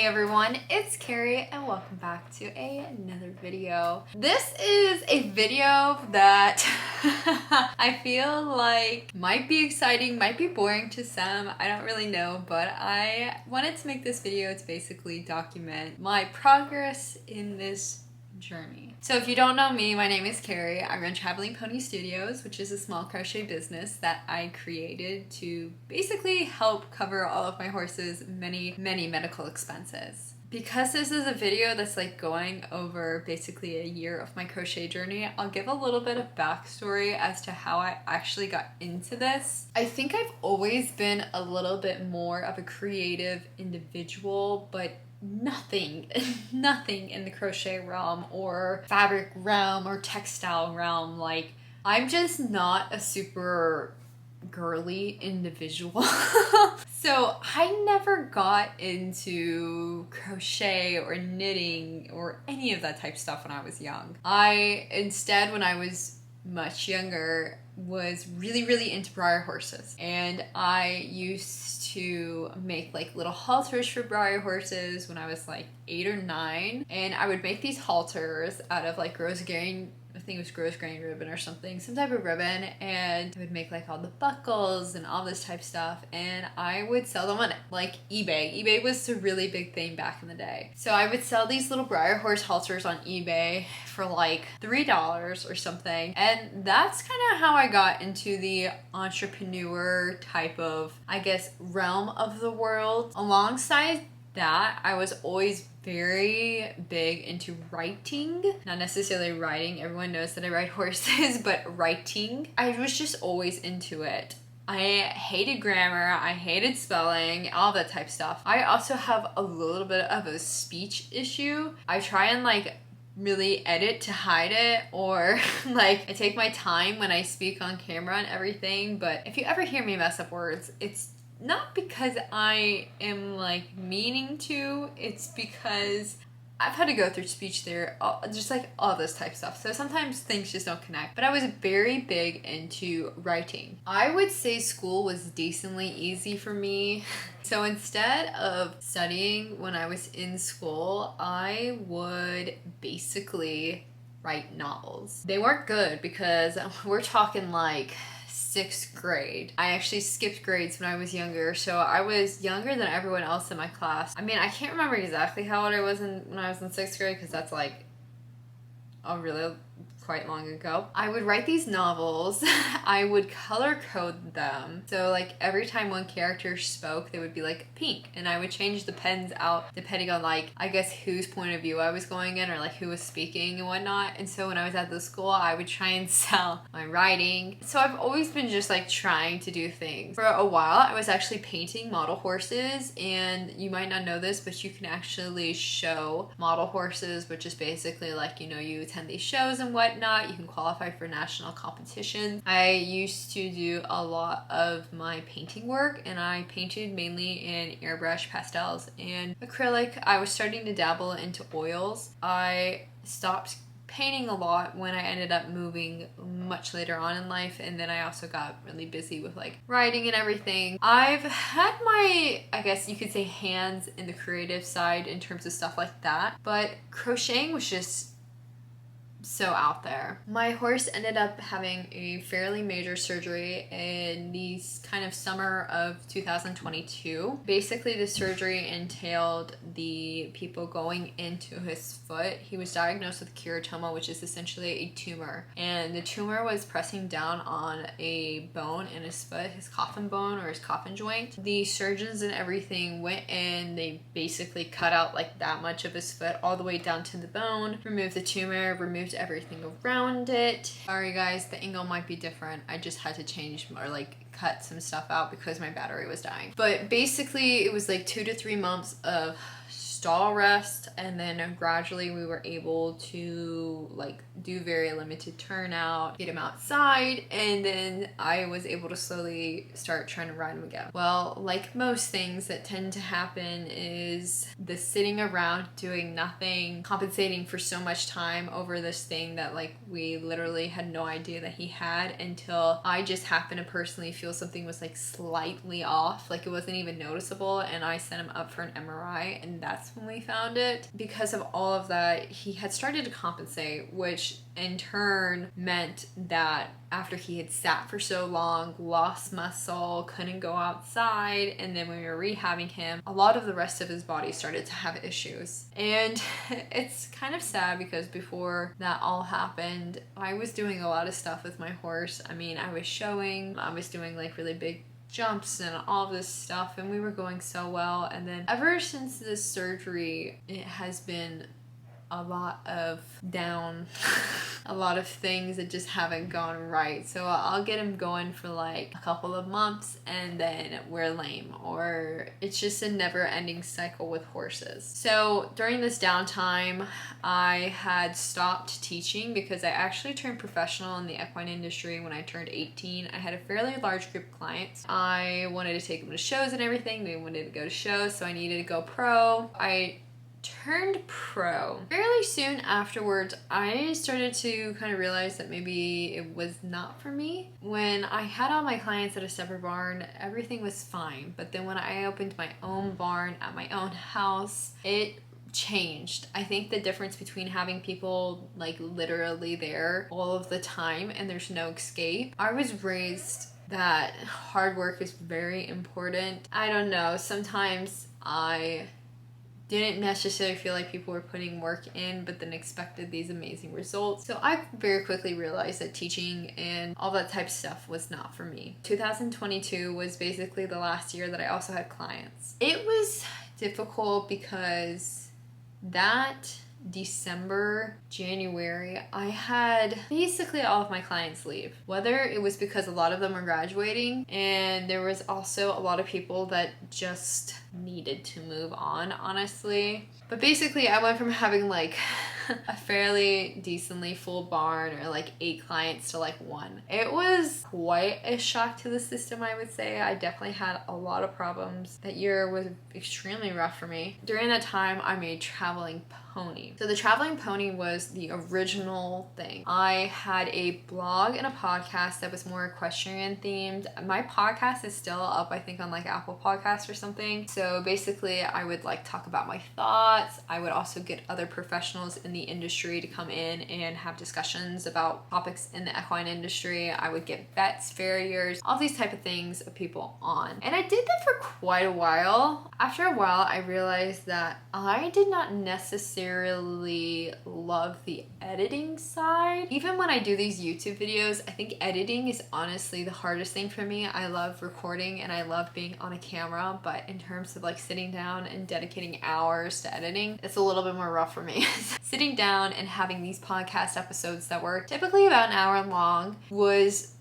everyone, it's Carrie and welcome back to another video. This is a video that I feel like might be exciting, might be boring to some, I don't really know, but I wanted to make this video to basically document my progress in this journey. So if you don't know me, my name is Carrie. I run Traveling Pony Studios, which is a small crochet business that I created to basically help cover all of my horses' many medical expenses. Because this is a video that's like going over basically a year of my crochet journey, I'll give a little bit of backstory as to how I actually got into this. I think I've always been a little bit more of a creative individual, but nothing in the crochet realm or fabric realm or textile realm. Like, I'm just not a super girly individual. So I never got into crochet or knitting or any of that type of stuff when I was young. I instead, when I was much younger, was really into Breyer horses, and I used to make like little halters for Breyer horses when I was like 8 or 9, and I would make these halters out of like rose grain, I think it was rose grain ribbon or something, some type of ribbon, and I would make like all the buckles and all this type of stuff, and I would sell them on like eBay. eBay was a really big thing back in the day. So I would sell these little Breyer horse halters on eBay for like $3 or something, and that's kind of how I got into the entrepreneur type of, I guess, realm of the world. Alongside that, I was always very big into writing. Not necessarily writing, everyone knows that I ride horses, but writing. I was just always into it. I hated grammar, I hated spelling, all that type of stuff. I also have a little bit of a speech issue. I try and like really edit to hide it, or like I take my time when I speak on camera and everything, but if you ever hear me mess up words, it's not because I am like meaning to, it's because I've had to go through speech therapy, just like all this type of stuff. So sometimes things just don't connect. But I was very big into writing. I would say school was decently easy for me. So instead of studying when I was in school, I would basically write novels. They weren't good because we're talking like 6th grade. I actually skipped grades when I was younger, so I was younger than everyone else in my class. I mean, I can't remember exactly how old I was when I was in 6th grade, because that's like really quite long ago. I would write these novels. I would color code them. So like every time one character spoke, they would be like pink, and I would change the pens out depending on like, I guess, whose point of view I was going in, or like who was speaking and whatnot. And so when I was at the school, I would try and sell my writing. So I've always been just like trying to do things. For a while, I was actually painting model horses, and you might not know this, but you can actually show model horses, which is basically like, you know, you attend these shows and whatnot. You can qualify for national competitions. I used to do a lot of my painting work, and I painted mainly in airbrush, pastels, and acrylic. I was starting to dabble into oils. I stopped painting a lot when I ended up moving much later on in life, and then I also got really busy with like writing and everything. I've had my, I guess you could say, hands in the creative side in terms of stuff like that, but crocheting was just so out there. My horse ended up having a fairly major surgery in the kind of summer of 2022. Basically, the surgery entailed the people going into his foot. He was diagnosed with keratoma, which is essentially a tumor, and the tumor was pressing down on a bone in his foot, his coffin bone or his coffin joint. The surgeons and everything went in, they basically cut out like that much of his foot all the way down to the bone, removed the tumor, removed everything around it. Sorry guys, the angle might be different. I just had to change or like cut some stuff out because my battery was dying. But basically it was like 2 to 3 months of stall rest, and then gradually we were able to like do very limited turnout, get him outside, and then I was able to slowly start trying to ride him again. Well, like most things that tend to happen is the sitting around doing nothing, compensating for so much time over this thing that like we literally had no idea that he had until I just happened to personally feel something was like slightly off, like it wasn't even noticeable, and I sent him up for an MRI, and that's when we found it. Because of all of that, he had started to compensate, which in turn meant that after he had sat for so long, lost muscle, couldn't go outside, and then when we were rehabbing him, a lot of the rest of his body started to have issues. And it's kind of sad because before that all happened, I was doing a lot of stuff with my horse. I mean, I was showing, I was doing like really big jumps and all this stuff, and we were going so well. And then ever since this surgery, it has been a lot of down, a lot of things that just haven't gone right. So I'll get him going for like a couple of months and then we're lame, or it's just a never-ending cycle with horses. So during this downtime, I had stopped teaching because I actually turned professional in the equine industry when I turned 18. I had a fairly large group of clients. I wanted to take them to shows and everything. They wanted to go to shows, so I needed to go pro. I turned pro. Fairly soon afterwards, I started to kind of realize that maybe it was not for me. When I had all my clients at a separate barn, everything was fine. But then when I opened my own barn at my own house, it changed. I think the difference between having people like literally there all of the time and there's no escape. I was raised that hard work is very important. I don't know, sometimes I didn't necessarily feel like people were putting work in, but then expected these amazing results. So I very quickly realized that teaching and all that type of stuff was not for me. 2022 was basically the last year that I also had clients. It was difficult because that December, January, I had basically all of my clients leave. Whether it was because a lot of them were graduating and there was also a lot of people that just needed to move on, honestly. But basically I went from having like a fairly decently full barn or like 8 clients to like 1. It was quite a shock to the system, I would say. I definitely had a lot of problems. That year was extremely rough for me. During that time, I made Traveling Pony. So the Traveling Pony was the original thing. I had a blog and a podcast that was more equestrian themed. My podcast is still up, I think, on like Apple Podcasts or something. So basically I would like talk about my thoughts. I would also get other professionals in the industry to come in and have discussions about topics in the equine industry. I would get vets, farriers, all these type of things of people on. And I did that for quite a while. After a while, I realized that I did not necessarily love the editing side. Even when I do these YouTube videos, I think editing is honestly the hardest thing for me. I love recording and I love being on a camera, but in terms of like sitting down and dedicating hours to editing, it's a little bit more rough for me. Sitting down and having these podcast episodes that were typically about an hour long was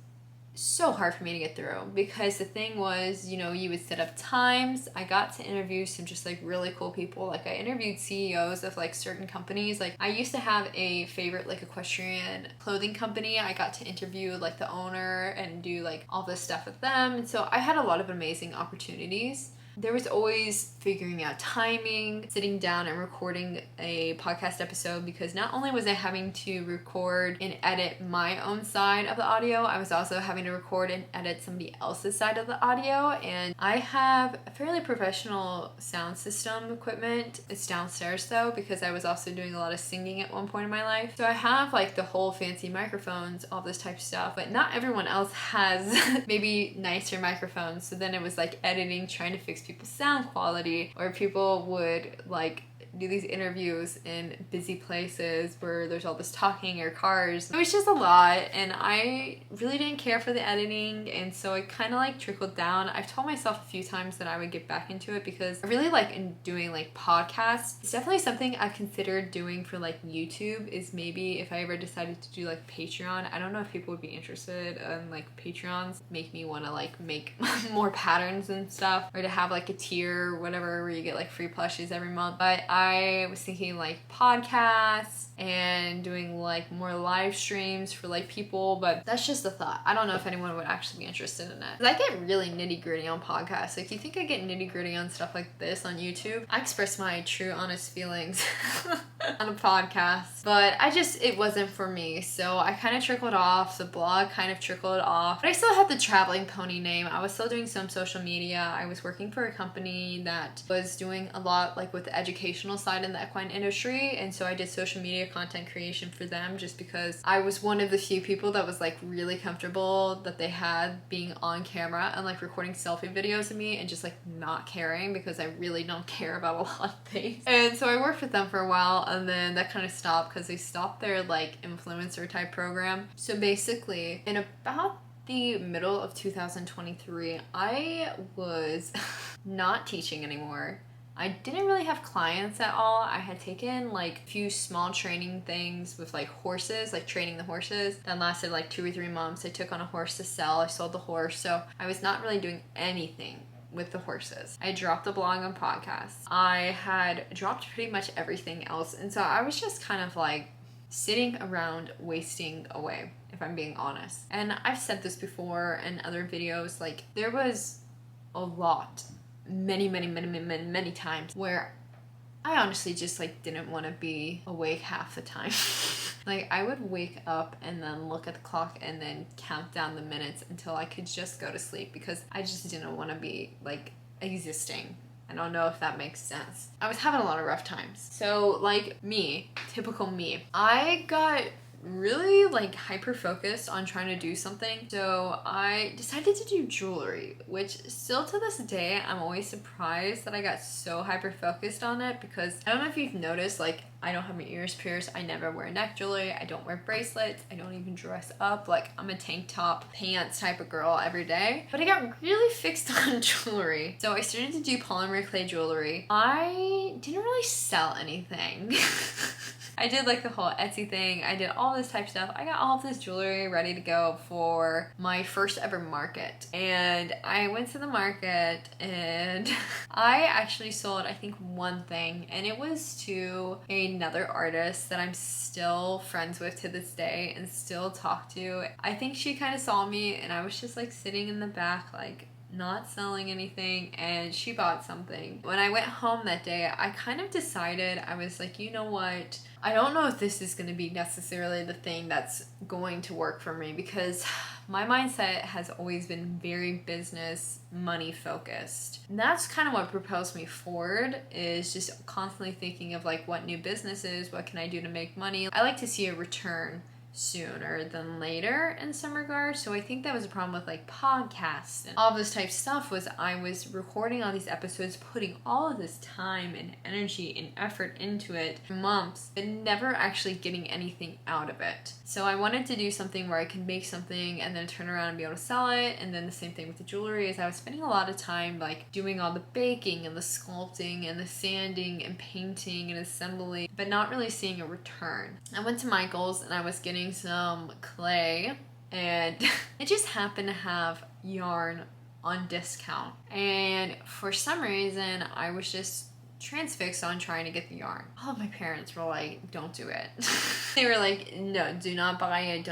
so hard for me to get through, because the thing was, you know, you would set up times. I got to interview some just like really cool people. Like I interviewed CEOs of like certain companies. Like I used to have a favorite like equestrian clothing company. I got to interview like the owner and do like all this stuff with them. And so I had a lot of amazing opportunities. There was always figuring out timing, sitting down and recording a podcast episode, because not only was I having to record and edit my own side of the audio, I was also having to record and edit somebody else's side of the audio. And I have a fairly professional sound system equipment. It's downstairs though, because I was also doing a lot of singing at one point in my life. So I have like the whole fancy microphones, all this type of stuff, but not everyone else has maybe nicer microphones. So then it was like editing, trying to fix people's sound quality, or people would like do these interviews in busy places where there's all this talking or cars. It was just a lot, and I really didn't care for the editing, and so it kind of like trickled down. I've told myself a few times that I would get back into it because I really like doing like podcasts. It's definitely something I've considered doing for like YouTube, is maybe if I ever decided to do like Patreon. I don't know if people would be interested in like Patreons. Make me want to like make more patterns and stuff, or to have like a tier or whatever where you get like free plushies every month. But I was thinking like podcasts and doing like more live streams for like people, but that's just a thought. I don't know if anyone would actually be interested in it. I get really nitty gritty on podcasts. Like, you think I get nitty gritty on stuff like this on YouTube? I express my true honest feelings. on a podcast, but it wasn't for me. So I kind of trickled off. The blog kind of trickled off, but I still had the Traveling Pony name. I was still doing some social media. I was working for a company that was doing a lot like with the educational side in the equine industry. And so I did social media content creation for them just because I was one of the few people that was like really comfortable that they had being on camera and like recording selfie videos of me and just like not caring, because I really don't care about a lot of things. And so I worked with them for a while, and then that kind of stopped because they stopped their like influencer type program. So basically in about the middle of 2023, I was not teaching anymore. I didn't really have clients at all. I had taken like a few small training things with like horses, like training the horses. That lasted like 2 or 3 months. I took on a horse to sell. I sold the horse. So I was not really doing anything with the horses. I dropped the blog and podcasts. I had dropped pretty much everything else. And so I was just kind of like sitting around wasting away, if I'm being honest. And I've said this before in other videos, like there was a lot, many times where I honestly just like didn't want to be awake half the time. Like I would wake up and then look at the clock and then count down the minutes until I could just go to sleep, because I just didn't want to be like existing. I don't know if that makes sense. I was having a lot of rough times. So like me, typical me, I got really like hyper focused on trying to do something. So I decided to do jewelry, which still to this day I'm always surprised that I got so hyper focused on it, because I don't know if you've noticed, like I don't have my ears pierced, I never wear neck jewelry, I don't wear bracelets, I don't even dress up. Like I'm a tank top pants type of girl every day, but I got really fixed on jewelry. So I started to do polymer clay jewelry. I didn't really sell anything. I did like the whole Etsy thing. I did all this type stuff. I got all of this jewelry ready to go for my first ever market. And I went to the market and I actually sold, I think, one thing. And it was to another artist that I'm still friends with to this day and still talk to. I think she kind of saw me and I was just like sitting in the back, like not selling anything, and she bought something. When I went home that day, I kind of decided, I was like, you know what? I don't know if this is going to be necessarily the thing that's going to work for me, because my mindset has always been very business, money focused. And that's kind of what propels me forward, is just constantly thinking of like what new businesses, what can I do to make money? I like to see a return sooner than later in some regards. So I think that was a problem with like podcasts and all this type of stuff, was I was recording all these episodes, putting all of this time and energy and effort into it for months, but never actually getting anything out of it. So I wanted to do something where I could make something and then turn around and be able to sell it. And then the same thing with the jewelry, is I was spending a lot of time like doing all the baking and the sculpting and the sanding and painting and assembly, but not really seeing a return. I went to Michael's and I was getting some clay, and it just happened to have yarn on discount, and for some reason I was just transfixed on trying to get the yarn. All of my parents were like, don't do it. They were like, no, do not buy it,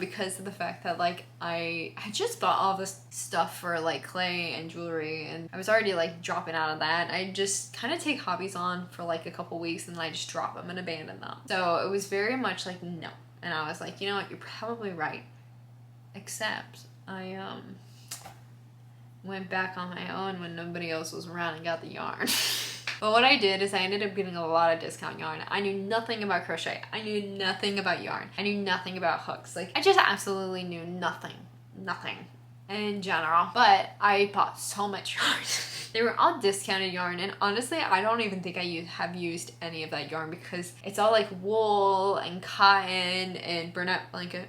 because of the fact that like I just bought all this stuff for like clay and jewelry, and I was already like dropping out of that. I just kind of take hobbies on for like a couple weeks and then I just drop them and abandon them. So it was very much like, no. And I was like, you know what, you're probably right. Except I went back on my own when nobody else was around and got the yarn. But what I did is I ended up getting a lot of discount yarn. I knew nothing about crochet. I knew nothing about yarn. I knew nothing about hooks. Like, I just absolutely knew nothing in general. But I bought so much yarn. They were all discounted yarn, and honestly, I don't even think I have used any of that yarn, because it's all like wool and cotton and burlap blanket.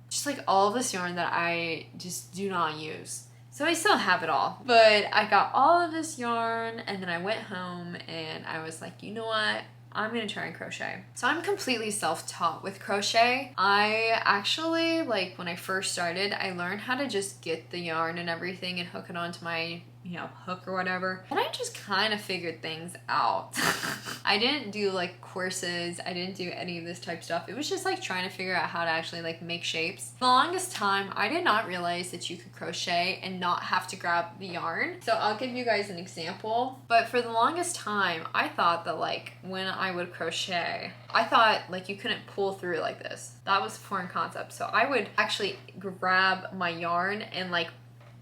Just like all of this yarn that I just do not use. So I still have it all. But I got all of this yarn, and then I went home and I was like, you know what? I'm gonna try and crochet. So I'm completely self-taught with crochet. I actually, like when I first started, I learned how to just get the yarn and everything and hook it onto my, hook or whatever. And I just kind of figured things out. I didn't do like courses. I didn't do any of this type stuff. It was just like trying to figure out how to actually like make shapes. For the longest time, I did not realize that you could crochet and not have to grab the yarn. So I'll give you guys an example. But for the longest time, I thought that like when I would crochet, I thought like you couldn't pull through like this. That was a foreign concept. So I would actually grab my yarn and like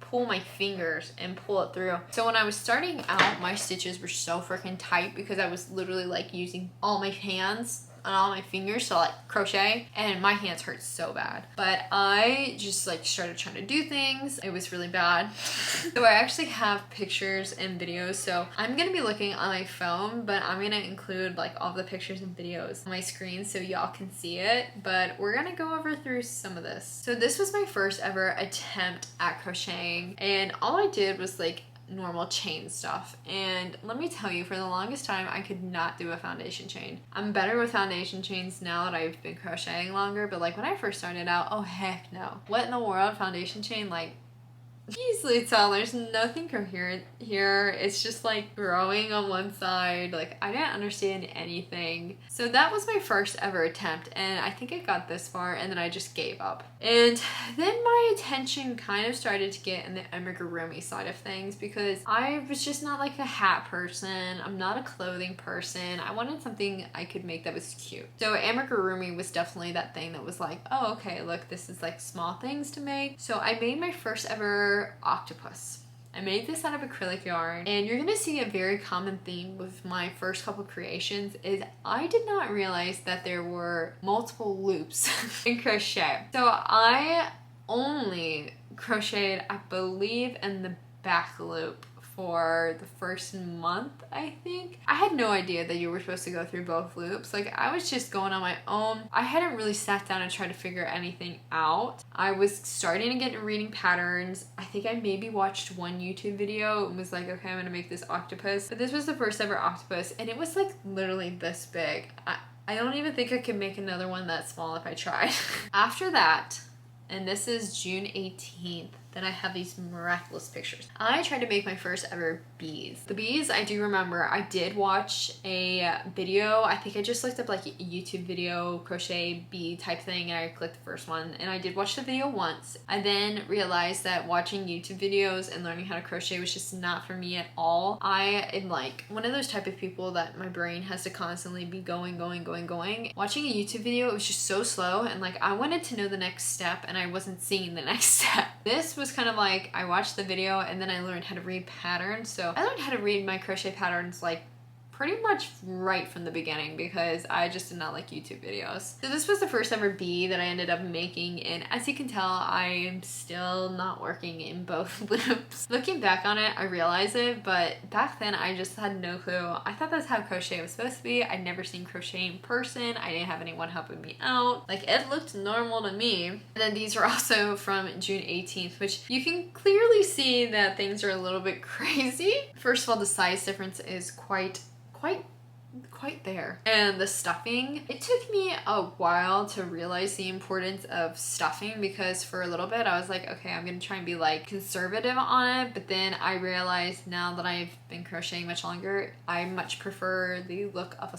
pull my fingers and pull it through. So when I was starting out, my stitches were so freaking tight because I was literally like using all my hands and all my fingers to like crochet, and my hands hurt so bad. But I just like started trying to do things. It was really bad. So I actually have pictures and videos. So I'm gonna be looking on my phone, but I'm gonna include like all the pictures and videos on my screen so y'all can see it. But we're gonna go over through some of this. So this was my first ever attempt at crocheting, and all I did was like normal chain stuff. And let me tell you, for the longest time I could not do a foundation chain. I'm better with foundation chains now that I've been crocheting longer, but like when I first started out, oh heck no. What in the world, foundation chain? Like, easily tell there's nothing coherent here. It's just like growing on one side. Like I didn't understand anything. So that was my first ever attempt, and I think I got this far and then I just gave up. And then my attention kind of started to get in the amigurumi side of things because I was just not like a hat person. I'm not a clothing person. I wanted something I could make that was cute. So amigurumi was definitely that thing that was like, oh okay, look, this is like small things to make. So I made my first ever octopus. I made this out of acrylic yarn, and you're gonna see a very common theme with my first couple creations is I did not realize that there were multiple loops in crochet. So I only crocheted, I believe, in the back loop for the first month, I think. I had no idea that you were supposed to go through both loops. Like I was just going on my own. I hadn't really sat down and tried to figure anything out. I was starting to get into reading patterns. I think I maybe watched one YouTube video and was like, okay, I'm gonna make this octopus. But this was the first ever octopus, and it was like literally this big. I don't even think I could make another one that small if I tried. After that, and this is June 18th, then I have these miraculous pictures. I tried to make my first ever bees. The bees, I do remember, I did watch a video. I think I just looked up like a YouTube video, crochet bee type thing, and I clicked the first one. And I did watch the video once. I then realized that watching YouTube videos and learning how to crochet was just not for me at all. I am like one of those type of people that my brain has to constantly be going. Watching a YouTube video, it was just so slow, and like I wanted to know the next step and I wasn't seeing the next step. This was kind of like I watched the video and then I learned how to read patterns. So I learned how to read my crochet patterns like pretty much right from the beginning because I just did not like YouTube videos. So this was the first ever bee that I ended up making, and as you can tell, I am still not working in both loops. Looking back on it, I realize it, but back then I just had no clue. I thought that's how crochet was supposed to be. I'd never seen crochet in person. I didn't have anyone helping me out. Like it looked normal to me. And then these are also from June 18th, which you can clearly see that things are a little bit crazy. First of all, the size difference is quite there. And the stuffing, it took me a while to realize the importance of stuffing because for a little bit I was like, okay, I'm gonna try and be like conservative on it, but then I realized now that I've been crocheting much longer, I much prefer the look of a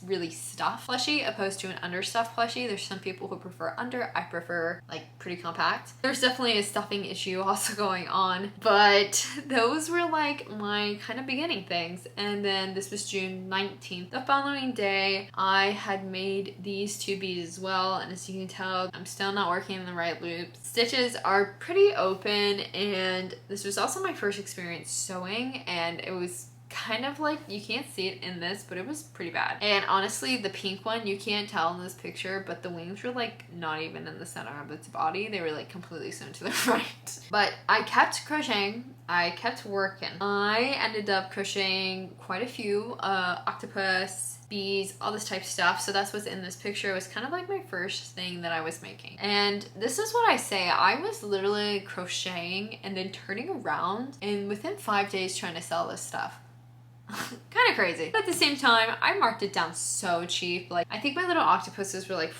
really stuffed plushie opposed to an understuffed plushie. There's some people who prefer under, I prefer like pretty compact. There's definitely a stuffing issue also going on, but those were like my kind of beginning things. And then this was June 19th. The following day, I had made these two beads as well, and as you can tell, I'm still not working in the right loop. Stitches are pretty open, and this was also my first experience sewing, and it was kind of like, you can't see it in this, but it was pretty bad. And honestly, the pink one, you can't tell in this picture, but the wings were like not even in the center of its body. They were like completely sewn to the right. But I kept crocheting. I kept working. I ended up crocheting quite a few octopus, bees, all this type of stuff. So that's what's in this picture. It was kind of like my first thing that I was making. And this is what I say. I was literally crocheting and then turning around and within 5 days trying to sell this stuff. Kind of crazy. But at the same time, I marked it down so cheap. Like, I think my little octopuses were like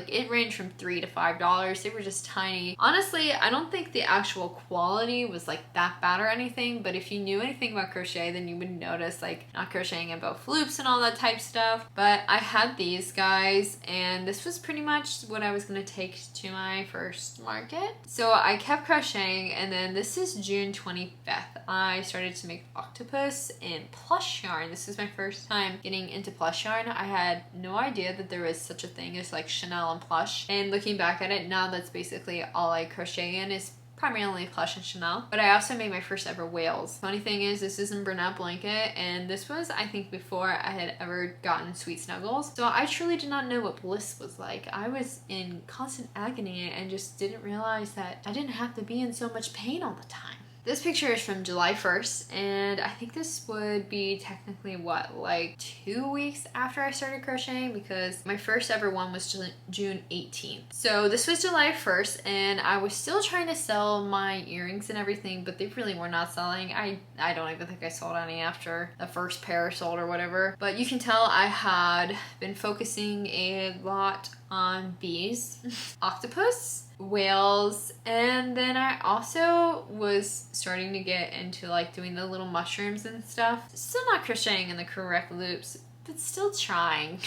it ranged from $3 to $5. They were just tiny. Honestly, I don't think the actual quality was like that bad or anything, but if you knew anything about crochet, then you would notice like not crocheting in both loops and all that type stuff. But I had these guys, and this was pretty much what I was gonna take to my first market. So I kept crocheting, and then this is June 25th. I started to make octopus in plush yarn. This is my first time getting into plush yarn. I had no idea that there was such a thing as like Chanel and plush, and looking back at it now, that's basically all I crochet in is primarily plush and Chanel. But I also made my first ever whales. Funny thing is, this is in Bernat blanket, and this was, I think, before I had ever gotten Sweet Snuggles. So I truly did not know what bliss was like. I was in constant agony and just didn't realize that I didn't have to be in so much pain all the time. This picture is from July 1st, and I think this would be technically what, like 2 weeks after I started crocheting, because my first ever one was June 18th. So this was July 1st, and I was still trying to sell my earrings and everything, but they really were not selling. I don't even think I sold any after the first pair sold or whatever. But you can tell I had been focusing a lot on bees, octopus, whales, and then I also was starting to get into like doing the little mushrooms and stuff. Still not crocheting in the correct loops, but still trying.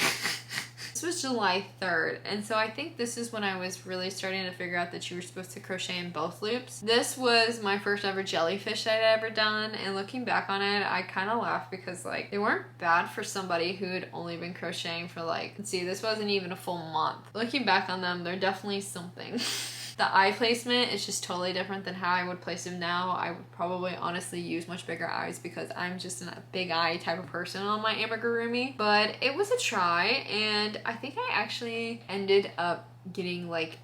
This was July 3rd, and so I think this is when I was really starting to figure out that you were supposed to crochet in both loops. This was my first ever jellyfish I'd ever done, and looking back on it, I kind of laughed because like they weren't bad for somebody who had only been crocheting for like, let's see, this wasn't even a full month. Looking back on them, they're definitely something. The eye placement is just totally different than how I would place them now. I would probably honestly use much bigger eyes because I'm just a big eye type of person on my amigurumi. But it was a try, and I think I actually ended up getting like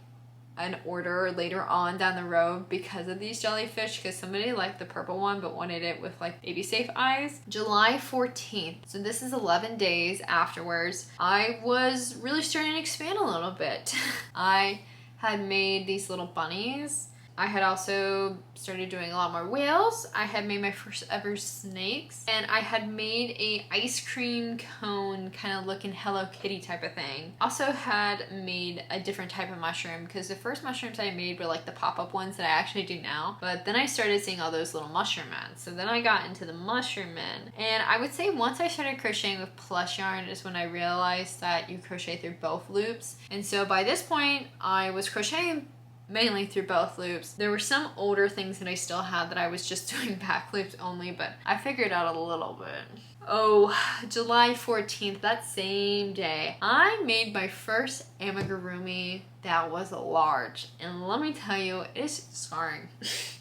an order later on down the road because of these jellyfish, because somebody liked the purple one but wanted it with like baby safe eyes. July 14th, so this is 11 days afterwards, I was really starting to expand a little bit. I had made these little bunnies. I had also started doing a lot more whales. I had made my first ever snakes, and I had made a ice cream cone kind of looking Hello Kitty type of thing. Also had made a different type of mushroom, because the first mushrooms I made were like the pop-up ones that I actually do now, but then I started seeing all those little mushroom men. So then I got into the mushroom men, and I would say once I started crocheting with plush yarn is when I realized that you crochet through both loops. And so by this point I was crocheting mainly through both loops. There were some older things that I still had that I was just doing back loops only, but I figured out a little bit. Oh, July 14th, that same day, I made my first amigurumi that was large, and let me tell you, it's scarring.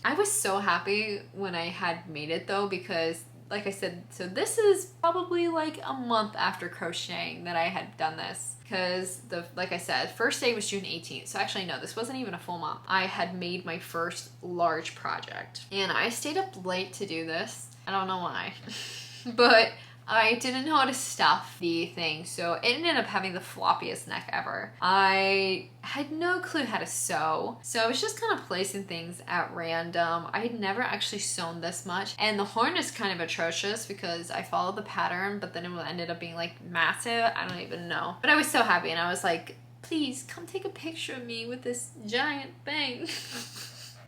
I was so happy when I had made it though, because like I said, so this is probably like a month after crocheting that I had done this. Because like I said, first day was June 18th. So actually no, this wasn't even a full month. I had made my first large project, and I stayed up late to do this. I don't know why, but I didn't know how to stuff the thing, so it ended up having the floppiest neck ever. I had no clue how to sew, so I was just kind of placing things at random. I had never actually sewn this much, and the horn is kind of atrocious because I followed the pattern, but then it ended up being like massive. I don't even know. But I was so happy, and I was like, please come take a picture of me with this giant thing.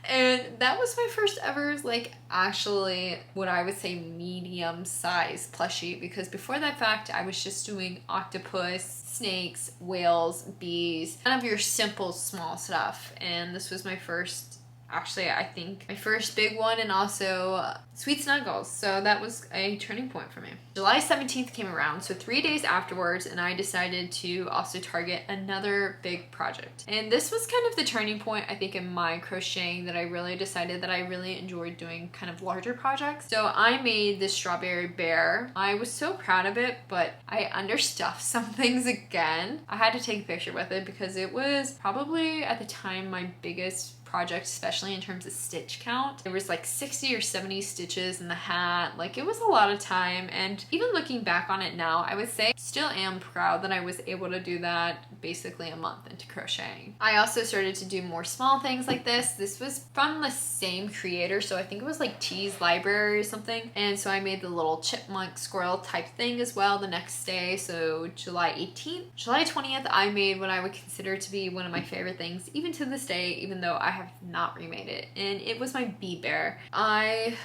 And that was my first ever, like, actually what I would say medium size plushie, because before that fact I was just doing octopus, snakes, whales, bees, kind of your simple small stuff. And this was my first, actually I think my first big one, and also Sweet Snuggles. So that was a turning point for me. July 17th came around, so 3 days afterwards, and I decided to also target another big project. And this was kind of the turning point, I think, in my crocheting, that I really decided that I really enjoyed doing kind of larger projects. So I made this strawberry bear. I was so proud of it, but I understuffed some things again. I had to take a picture with it because it was probably at the time my biggest project, especially in terms of stitch count. There was like 60 or 70 stitches in the hat. Like, it was a lot of time, and even looking back on it now, I would say I still am proud that I was able to do that basically a month into crocheting. I also started to do more small things like this. This was from the same creator, so I think it was like T's Library or something, and so I made the little chipmunk squirrel type thing as well the next day. So July 18th. July 20th, I made what I would consider to be one of my favorite things even to this day, even though I have not remade it, and it was my bee bear. I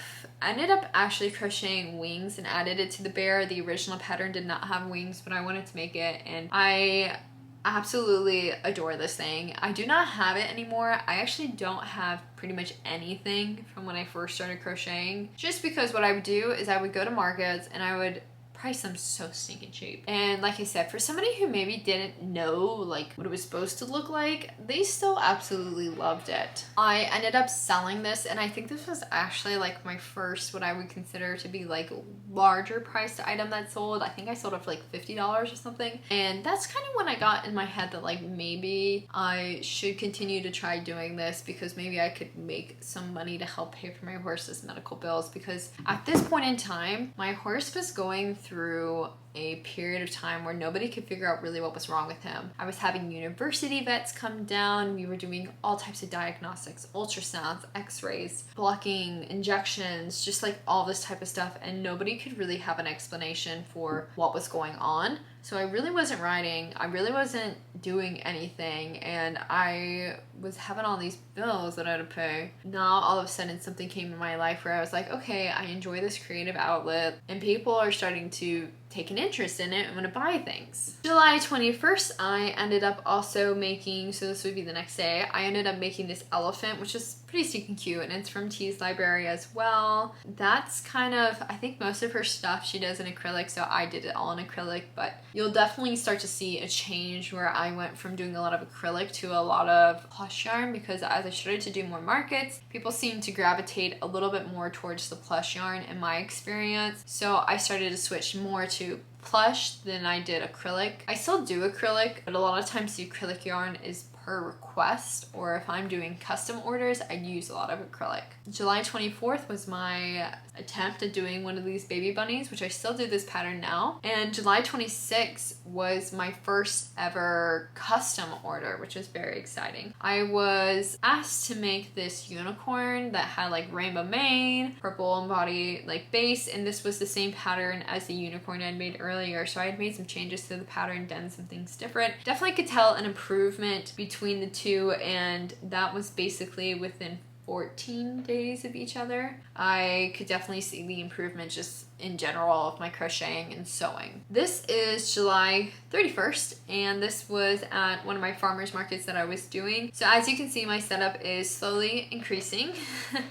ended up actually crocheting wings and added it to the bear. The original pattern did not have wings, but I wanted to make it, and I absolutely adore this thing. I do not have it anymore. I actually don't have pretty much anything from when I first started crocheting, just because what I would do is I would go to markets and I would price them so stinking cheap. And like I said, for somebody who maybe didn't know like what it was supposed to look like, they still absolutely loved it. I ended up selling this, and I think this was actually like my first what I would consider to be like larger priced item that sold. I think I sold it for like $50 or something, and that's kind of when I got in my head that like maybe I should continue to try doing this, because maybe I could make some money to help pay for my horse's medical bills, because at this point in time my horse was going through a period of time where nobody could figure out really what was wrong with him. I was having university vets come down. We were doing all types of diagnostics, ultrasounds, x-rays, blocking injections, just like all this type of stuff, and nobody could really have an explanation for what was going on. So I really wasn't writing, I really wasn't doing anything, and I was having all these bills that I had to pay. Now all of a sudden something came in my life where I was like, okay, I enjoy this creative outlet and people are starting to take an interest in it. I'm gonna buy things. July 21st, I ended up also making, so this would be the next day, I ended up making this elephant, which is pretty stinking cute, and it's from T's Library as well. That's kind of, I think most of her stuff she does in acrylic, so I did it all in acrylic, but you'll definitely start to see a change where I went from doing a lot of acrylic to a lot of plush yarn, because as I started to do more markets, people seemed to gravitate a little bit more towards the plush yarn in my experience. So I started to switch more to plush than I did acrylic. I still do acrylic, but a lot of times the acrylic yarn is per request, or if I'm doing custom orders, I use a lot of acrylic. July 24th was my attempt at doing one of these baby bunnies, which I still do this pattern now. And July 26th was my first ever custom order, which was very exciting. I was asked to make this unicorn that had like rainbow mane, purple and body like base, and this was the same pattern as the unicorn I'd made earlier. So I had made some changes to the pattern, done some things different. Definitely could tell an improvement between the two, and that was basically within 14 days of each other. I could definitely see the improvement just in general of my crocheting and sewing. This is July 31st, and this was at one of my farmers markets that I was doing. So as you can see, my setup is slowly increasing.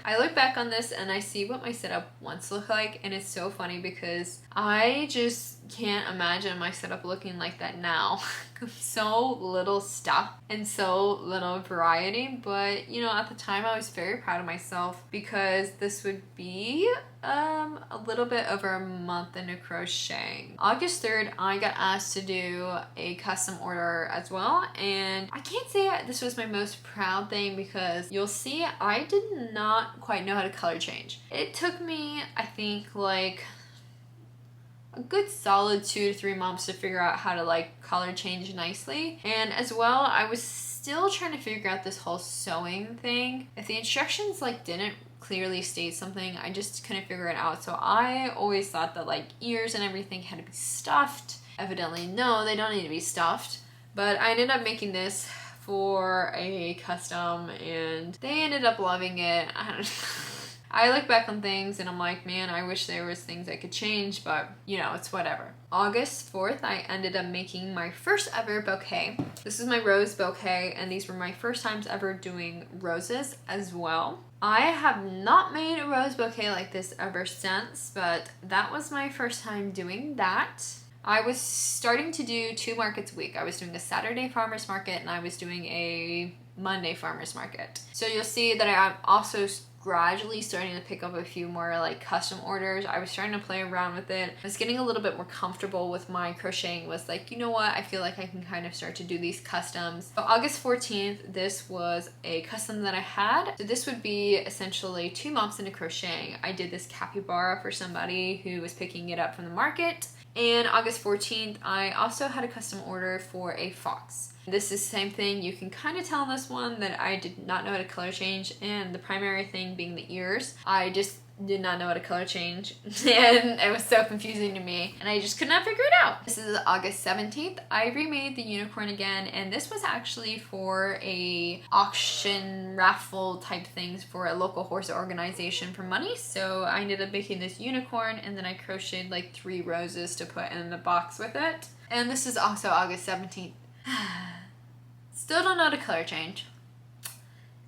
I look back on this and I see what my setup once looked like, and it's so funny because I just can't imagine my setup looking like that now. So little stuff and so little variety, but you know, at the time I was very proud of myself because this would be a little bit over a month into crocheting. August 3rd, I got asked to do a custom order as well, and I can't say this was my most proud thing because you'll see I did not quite know how to color change. It took me, I think, like a good solid 2 to 3 months to figure out how to like color change nicely. And as well, I was still trying to figure out this whole sewing thing. If the instructions like didn't clearly state something, I just couldn't figure it out. So I always thought that like ears and everything had to be stuffed. Evidently no, they don't need to be stuffed. But I ended up making this for a custom and they ended up loving it. I don't know. I look back on things and I'm like, man, I wish there was things I could change, but you know, it's whatever. August 4th, I ended up making my first ever bouquet. This is my rose bouquet, and these were my first times ever doing roses as well. I have not made a rose bouquet like this ever since, but that was my first time doing that. I was starting to do 2 markets a week. I was doing a Saturday farmer's market and I was doing a Monday farmer's market. So you'll see that I'm also gradually starting to pick up a few more like custom orders. I was starting to play around with it. I was getting a little bit more comfortable with my crocheting. Was like, you know what, I feel like I can kind of start to do these customs. So August 14th, this was a custom that I had. So this would be essentially 2 months into crocheting. I did this capybara for somebody who was picking it up from the market. And August 14th, I also had a custom order for a fox. This is the same thing. You can kind of tell in this one that I did not know how to color change, and the primary thing being the ears. I just did not know how to color change, and it was so confusing to me, and I just could not figure it out. This is August 17th. I remade the unicorn again, and this was actually for a auction raffle type things for a local horse organization for money. So I ended up making this unicorn, and then I crocheted like 3 roses to put in the box with it. And this is also August 17th. Still don't know how to color change.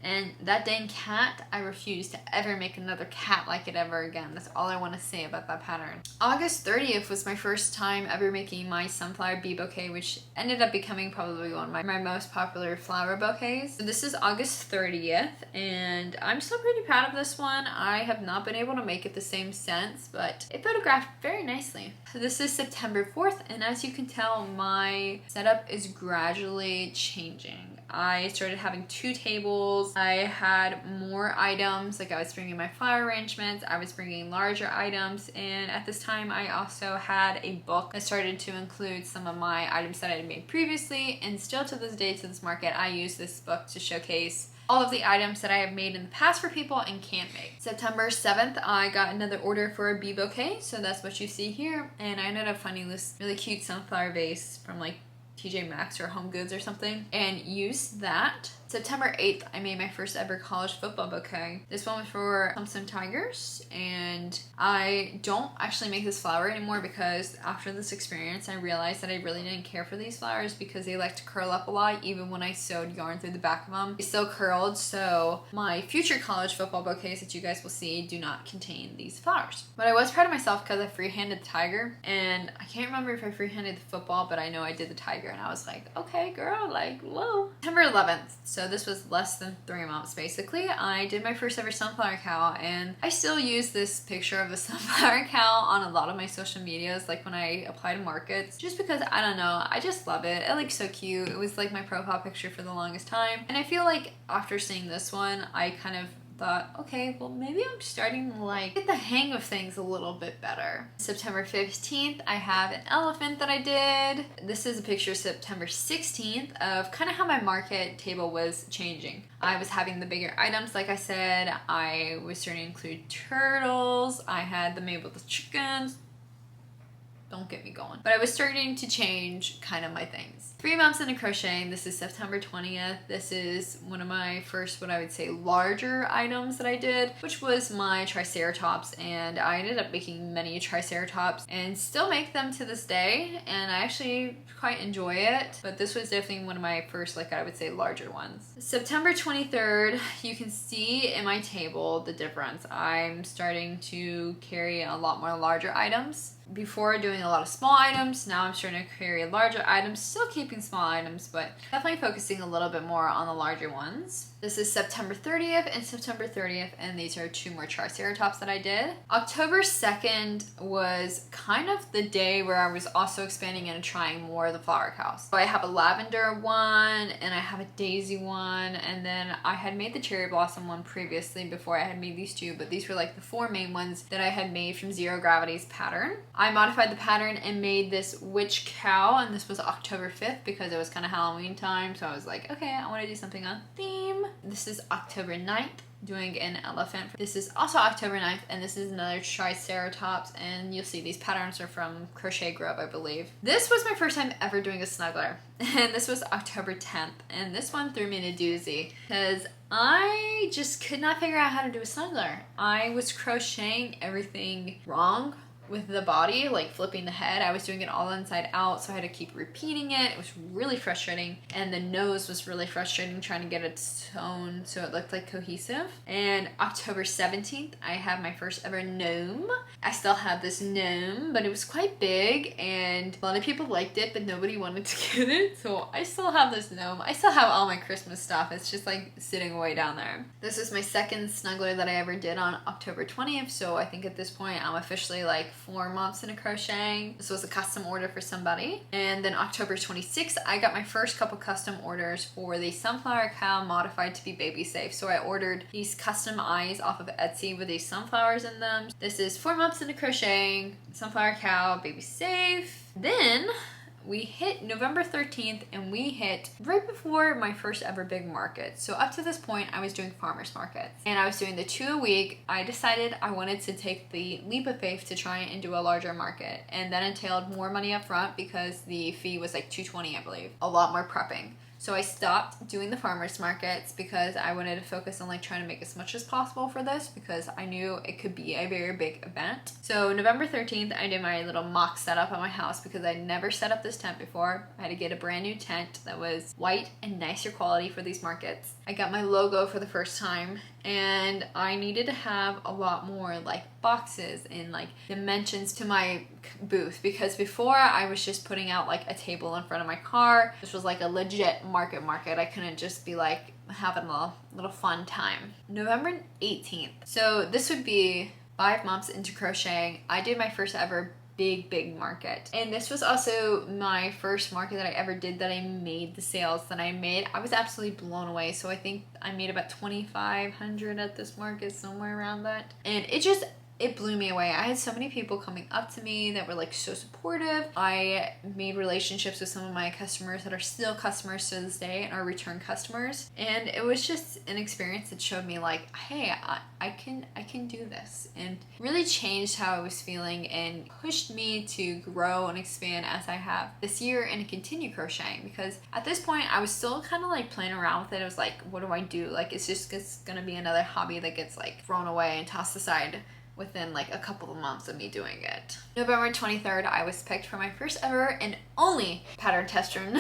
And that dang cat, I refuse to ever make another cat like it ever again. That's all I want to say about that pattern. August 30th was my first time ever making my sunflower bee bouquet, which ended up becoming probably one of my most popular flower bouquets. So this is August 30th, and I'm still pretty proud of this one. I have not been able to make it the same since, but it photographed very nicely. So this is September 4th, and as you can tell, my setup is gradually changing. I started having 2 tables. I had more items, like I was bringing my flower arrangements, I was bringing larger items, and at this time I also had a book that started to include some of my items that I had made previously, and still to this day, to this market, I use this book to showcase all of the items that I have made in the past for people and can't make. September 7th, I got another order for a bee bouquet, so that's what you see here, and I ended up finding this really cute sunflower vase from like TJ Maxx or Home Goods or something, and used that. September 8th, I made my first ever college football bouquet. This one was for Clemson Tigers, and I don't actually make this flower anymore because after this experience, I realized that I really didn't care for these flowers because they like to curl up a lot. Even when I sewed yarn through the back of them, they still curled. So my future college football bouquets that you guys will see do not contain these flowers. But I was proud of myself because I freehanded the tiger, and I can't remember if I freehanded the football, but I know I did the tiger, and I was like, okay, girl, like, whoa. September 11th. So this was less than 3 months basically. I did my first ever sunflower cow, and I still use this picture of the sunflower cow on a lot of my social medias, like when I apply to markets, just because I don't know, I just love it. It looks so cute. It was like my profile picture for the longest time, and I feel like after seeing this one, I kind of thought, okay, well maybe I'm starting to like get the hang of things a little bit better. September 15th, I have an elephant that I did. This is a picture September 16th of kind of how my market table was changing. I was having the bigger items, like I said. I was starting to include turtles. I had them made with the chickens. Don't get me going. But I was starting to change kind of my things. 3 months into crocheting, this is September 20th. This is one of my first, what I would say, larger items that I did, which was my triceratops, and I ended up making many triceratops and still make them to this day, and I actually quite enjoy it, but this was definitely one of my first, like I would say, larger ones. September 23rd, you can see in my table the difference. I'm starting to carry a lot more larger items. Before doing a lot of small items, now I'm starting to carry larger items, still keeping small items, but definitely focusing a little bit more on the larger ones. This is September 30th and September 30th, and these are 2 more triceratops that I did. October 2nd was kind of the day where I was also expanding and trying more of the flower cows. So I have a lavender one, and I have a daisy one, and then I had made the cherry blossom one previously before I had made these 2, but these were like the 4 main ones that I had made from Zero Gravity's pattern. I modified the pattern and made this witch cow, and this was October 5th because it was kind of Halloween time, so I was like, okay, I want to do something on theme. This is October 9th, doing an elephant. This is also October 9th, and this is another triceratops, and you'll see these patterns are from Crochet Grove, I believe. This was my first time ever doing a snuggler, and this was October 10th, and this one threw me in a doozy because I just could not figure out how to do a snuggler. I was crocheting everything wrong, with the body, like flipping the head. I was doing it all inside out, so I had to keep repeating it. It was really frustrating. And the nose was really frustrating, trying to get it sewn so it looked like cohesive. And October 17th, I have my first ever gnome. I still have this gnome, but it was quite big and a lot of people liked it, but nobody wanted to get it. So I still have this gnome. I still have all my Christmas stuff. It's just like sitting way down there. This is my second snuggler that I ever did on October 20th. So I think at this point I'm officially like 4 months into crocheting. This was a custom order for somebody. And then October 26th, I got my first couple custom orders for the sunflower cow modified to be baby safe. So I ordered these custom eyes off of Etsy with these sunflowers in them. This is 4 months into crocheting, sunflower cow, baby safe. Then we hit November 13th and we hit right before my first ever big market. So up to this point, I was doing farmers markets and I was doing the 2 a week. I decided I wanted to take the leap of faith to try and do a larger market, and that entailed more money up front because the fee was like $220, I believe. A lot more prepping. So I stopped doing the farmers markets because I wanted to focus on like trying to make as much as possible for this because I knew it could be a very big event. So November 13th, I did my little mock setup at my house because I'd never set up this tent before. I had to get a brand new tent that was white and nicer quality for these markets. I got my logo for the first time and I needed to have a lot more like boxes and like dimensions to my booth because before I was just putting out like a table in front of my car. This was like a legit market. I couldn't just be like having a little fun time. November 18th. So this would be 5 months into crocheting. I did my first ever big market, and this was also my first market that I ever did that I made the sales that I made. I was absolutely blown away. So I think I made about 2,500 at this market, somewhere around that, and it blew me away. I had so many people coming up to me that were like so supportive. I made relationships with some of my customers that are still customers to this day and are return customers. And it was just an experience that showed me like, hey, I can do this, and really changed how I was feeling and pushed me to grow and expand as I have this year and continue crocheting, because at this point I was still kind of like playing around with it. I was like, what do I do? Like, it's gonna be another hobby that gets like thrown away and tossed aside within like a couple of months of me doing it. November 23rd, I was picked for my first ever and only pattern test run.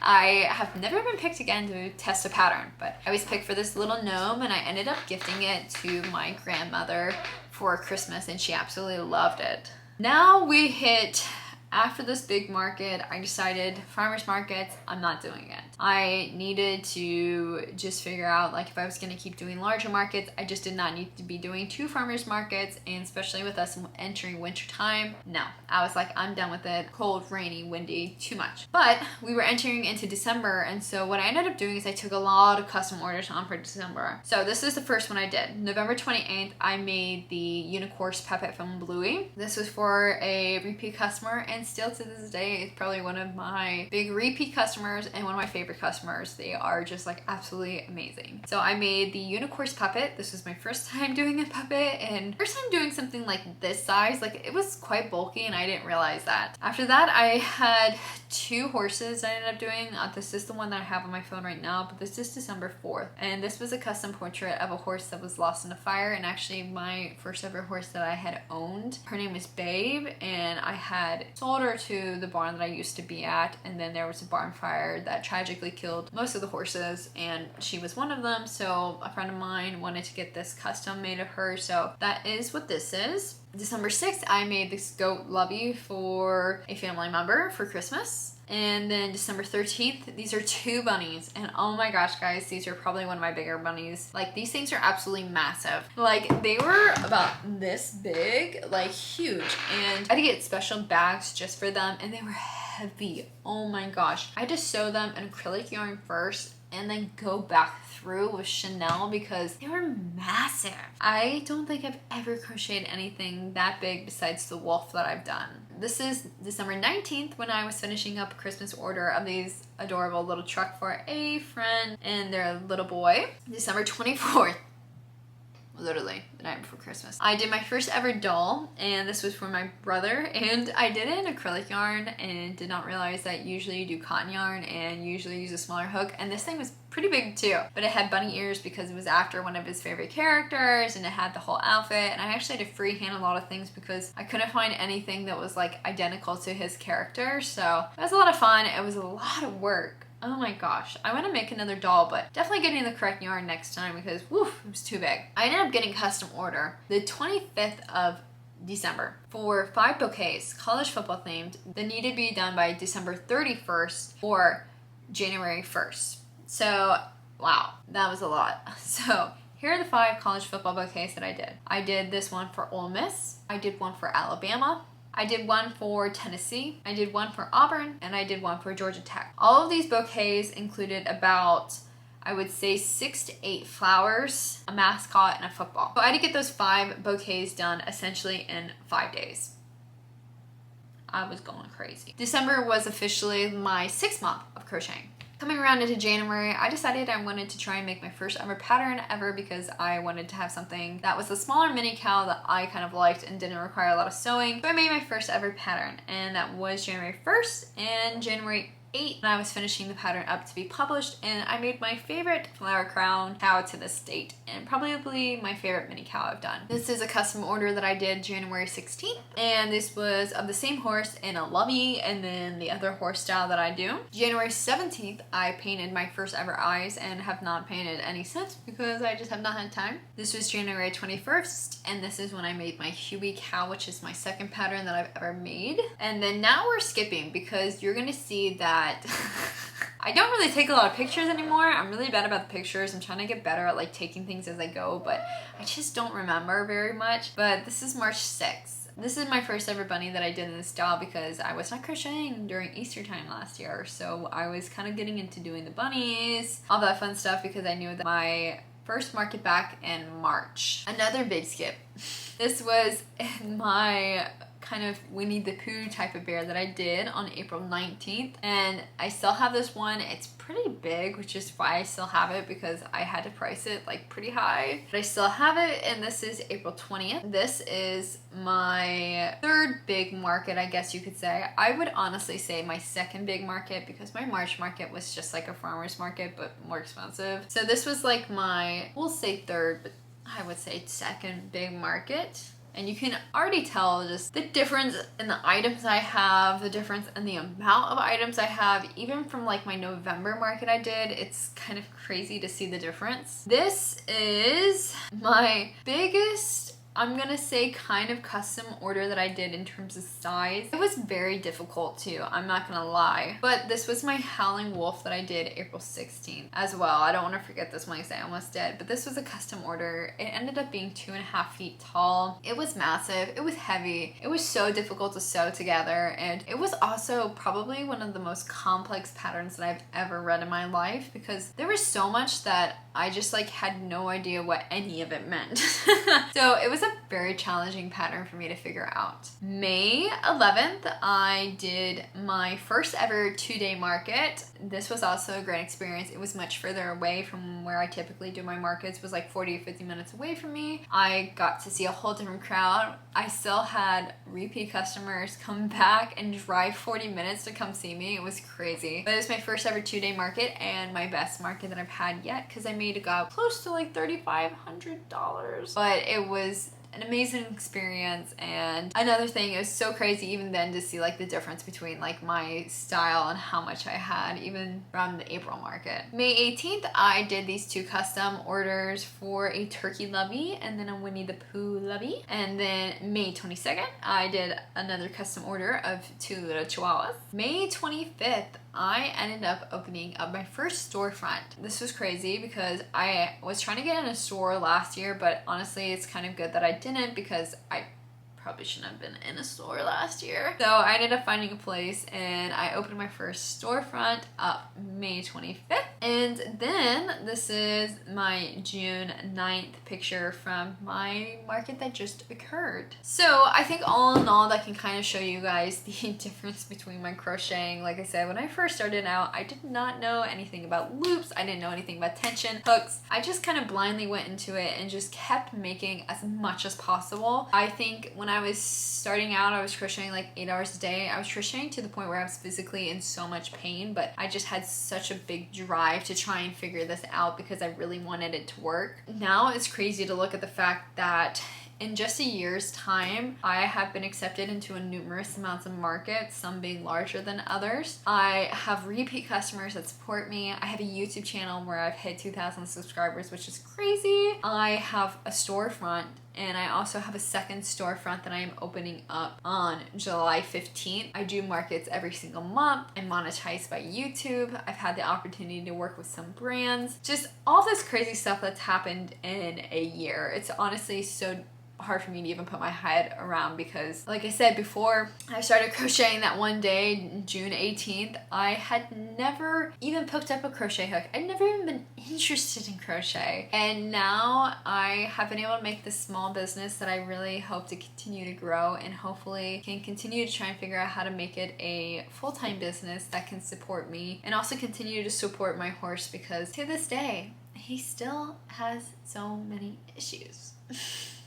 I have never been picked again to test a pattern, but I was picked for this little gnome and I ended up gifting it to my grandmother for Christmas and she absolutely loved it. Now we hit, after this big market, I decided farmers markets, I'm not doing it. I needed to just figure out like if I was going to keep doing larger markets. I just did not need to be doing 2 farmers markets, and especially with us entering winter time, no. I was like, I'm done with it. Cold, rainy, windy, too much. But we were entering into December, and so what I ended up doing is I took a lot of custom orders on for December. So this is the first one I did. November 28th, I made the Unicorse puppet from Bluey. This was for a repeat customer, and still to this day, it's probably one of my big repeat customers and one of my favorite customers. They are just like absolutely amazing. So I made the Unicorse puppet. This was my first time doing a puppet and first time doing something like this size. Like, it was quite bulky and I didn't realize that. After that, I had 2 horses I ended up doing. This is the one that I have on my phone right now, but this is December 4th. And this was a custom portrait of a horse that was lost in a fire, and actually my first ever horse that I had owned. Her name is Babe, and I had sold her to the barn that I used to be at, and then there was a barn fire that tragically killed most of the horses, and she was one of them. So a friend of mine wanted to get this custom made of her, so that is what this is. December 6th, I made this goat Lovey for a family member for Christmas. And then December 13th, these are 2 bunnies. And oh my gosh, guys, these are probably one of my bigger bunnies. Like, these things are absolutely massive. Like, they were about this big, like huge. And I had to get special bags just for them, and they were heavy. Oh my gosh. I had to sew them in acrylic yarn first and then go back through with Chanel because they were massive. I don't think I've ever crocheted anything that big besides the wolf that I've done. This is December 19th when I was finishing up a Christmas order of these adorable little truck for a friend and their little boy. December 24th, literally the night before for Christmas. I did my first ever doll, and this was for my brother, and I did it in acrylic yarn and did not realize that usually you do cotton yarn and usually use a smaller hook, and this thing was pretty big too, but it had bunny ears because it was after one of his favorite characters, and it had the whole outfit. And I actually had to freehand a lot of things because I couldn't find anything that was like identical to his character, so it was a lot of fun. It was a lot of work. Oh my gosh, I want to make another doll, but definitely getting the correct yarn next time because woof, it was too big. I ended up getting custom order the 25th of December for 5 bouquets, college football themed, that needed to be done by December 31st or January 1st. So, wow, that was a lot. So, here are the 5 college football bouquets that I did. I did this one for Ole Miss. I did one for Alabama. I did one for Tennessee. I did one for Auburn, and I did one for Georgia Tech. All of these bouquets included about, I would say, 6 to 8 flowers, a mascot, and a football. So I had to get those 5 bouquets done essentially in 5 days. I was going crazy. December was officially my 6th month of crocheting. Coming around into January, I decided I wanted to try and make my first ever pattern ever because I wanted to have something that was a smaller mini cow that I kind of liked and didn't require a lot of sewing. So I made my first ever pattern, and that was January 1st and January 8th. And I was finishing the pattern up to be published, and I made my favorite flower crown cow to this date, and probably my favorite mini cow I've done. This is a custom order that I did January 16th, and this was of the same horse in a lovey and then the other horse style that I do. January 17th, I painted my first ever eyes and have not painted any since because I just have not had time. This was January 21st, and this is when I made my Hughie cow, which is my second pattern that I've ever made. And then now we're skipping because you're gonna see that I don't really take a lot of pictures anymore. I'm really bad about the pictures. I'm trying to get better at like taking things as I go, but I just don't remember very much. But this is March 6th. This is my first ever bunny that I did in this style because I was not crocheting during Easter time last year. So I was kind of getting into doing the bunnies, all that fun stuff, because I knew that my first market back in March. Another big skip. This was my kind of Winnie the Pooh type of bear that I did on April 19th, and I still have this one. It's pretty big, which is why I still have it, because I had to price it like pretty high, but I still have it. And this is April 20th. This is my 3rd big market, I guess you could say. I would honestly say my 2nd big market, because my March market was just like a farmer's market but more expensive. So this was like my, we'll say 3rd, but I would say 2nd big market. And you can already tell just the difference in the items I have, the difference in the amount of items I have, even from like my November market I did. It's kind of crazy to see the difference. This is my biggest, I'm gonna say, kind of custom order that I did in terms of size. It was very difficult too, I'm not gonna lie. But this was my Howling Wolf that I did April 16th as well. I don't want to forget this one because I almost did. But this was a custom order. It ended up being 2.5 feet tall. It was massive. It was heavy. It was so difficult to sew together. And it was also probably one of the most complex patterns that I've ever read in my life, because there was so much that I just like had no idea what any of it meant. So it was a very challenging pattern for me to figure out. May 11th, I did my first ever 2-day market. This was also a great experience. It was much further away from where I typically do my markets. It was like 40 to 50 minutes away from me. I got to see a whole different crowd. I still had repeat customers come back and drive 40 minutes to come see me. It was crazy. But it was my first ever 2-day market and my best market that I've had yet, because I made it go close to like $3,500. But it was an amazing experience. And another thing, it was so crazy even then to see like the difference between like my style and how much I had even from the April market. May 18th, I did these 2 custom orders for a turkey lovey and then a Winnie the Pooh lovey. And then May 22nd, I did another custom order of 2 little chihuahuas. May 25th, I ended up opening up my first storefront. This was crazy because I was trying to get in a store last year, but honestly, it's kind of good that I didn't, because I probably shouldn't have been in a store last year. So I ended up finding a place and I opened my first storefront up May 25th. And then this is my June 9th picture from my market that just occurred. So I think all in all, that can kind of show you guys the difference between my crocheting. Like I said, when I first started out, I did not know anything about loops. I didn't know anything about tension, hooks. I just kind of blindly went into it and just kept making as much as possible. I think when I was starting out, I was crocheting like 8 hours a day. I was crocheting to the point where I was physically in so much pain, but I just had such a big drive to try and figure this out because I really wanted it to work. Now it's crazy to look at the fact that in just a year's time, I have been accepted into a numerous amounts of markets, some being larger than others. I have repeat customers that support me. I have a YouTube channel where I've hit 2,000 subscribers, which is crazy. I have a storefront, and I also have a second storefront that I am opening up on July 15th. I do markets every single month. I'm monetized by YouTube. I've had the opportunity to work with some brands. Just all this crazy stuff that's happened in a year. It's honestly so hard for me to even put my head around because, like I said before, I started crocheting that one day, June 18th. I had never even picked up a crochet hook. I'd never even been interested in crochet. And now I have been able to make this small business that I really hope to continue to grow, and hopefully can continue to try and figure out how to make it a full-time business that can support me and also continue to support my horse, because to this day, he still has so many issues.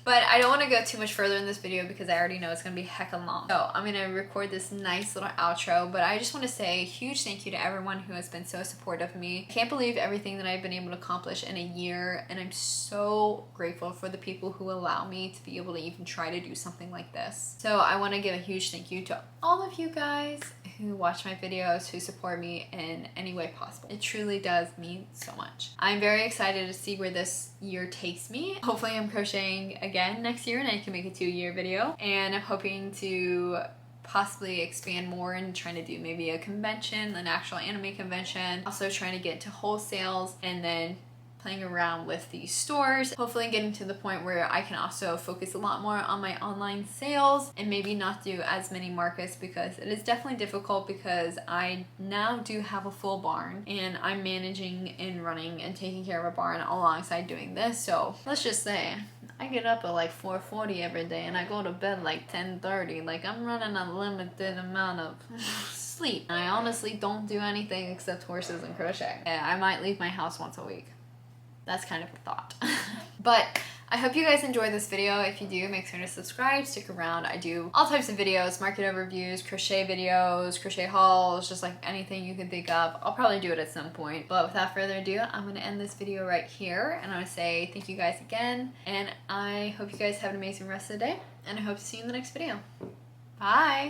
But I don't want to go too much further in this video because I already know it's going to be hecka long. So I'm going to record this nice little outro, but I just want to say a huge thank you to everyone who has been so supportive of me. I can't believe everything that I've been able to accomplish in a year, and I'm so grateful for the people who allow me to be able to even try to do something like this. So I want to give a huge thank you to all of you guys who watch my videos, who support me in any way possible. It truly does mean so much. I'm very excited to see where this year takes me. Hopefully I'm crocheting again next year and I can make a 2-year video, and I'm hoping to possibly expand more and trying to do maybe a convention, an actual anime convention. Also trying to get to wholesales, and then playing around with these stores, hopefully getting to the point where I can also focus a lot more on my online sales and maybe not do as many markets, because it is definitely difficult because I now do have a full barn and I'm managing and running and taking care of a barn alongside doing this. So let's just say I get up at like 4:40 every day and I go to bed like 10:30. Like, I'm running a limited amount of sleep. I honestly don't do anything except horses and crochet. I might leave my house once a week. That's kind of a thought. But I hope you guys enjoyed this video. If you do, make sure to subscribe, stick around. I do all types of videos, market overviews, crochet videos, crochet hauls, just like anything you can think of. I'll probably do it at some point. But without further ado, I'm going to end this video right here. And I want to say thank you guys again. And I hope you guys have an amazing rest of the day. And I hope to see you in the next video. Bye!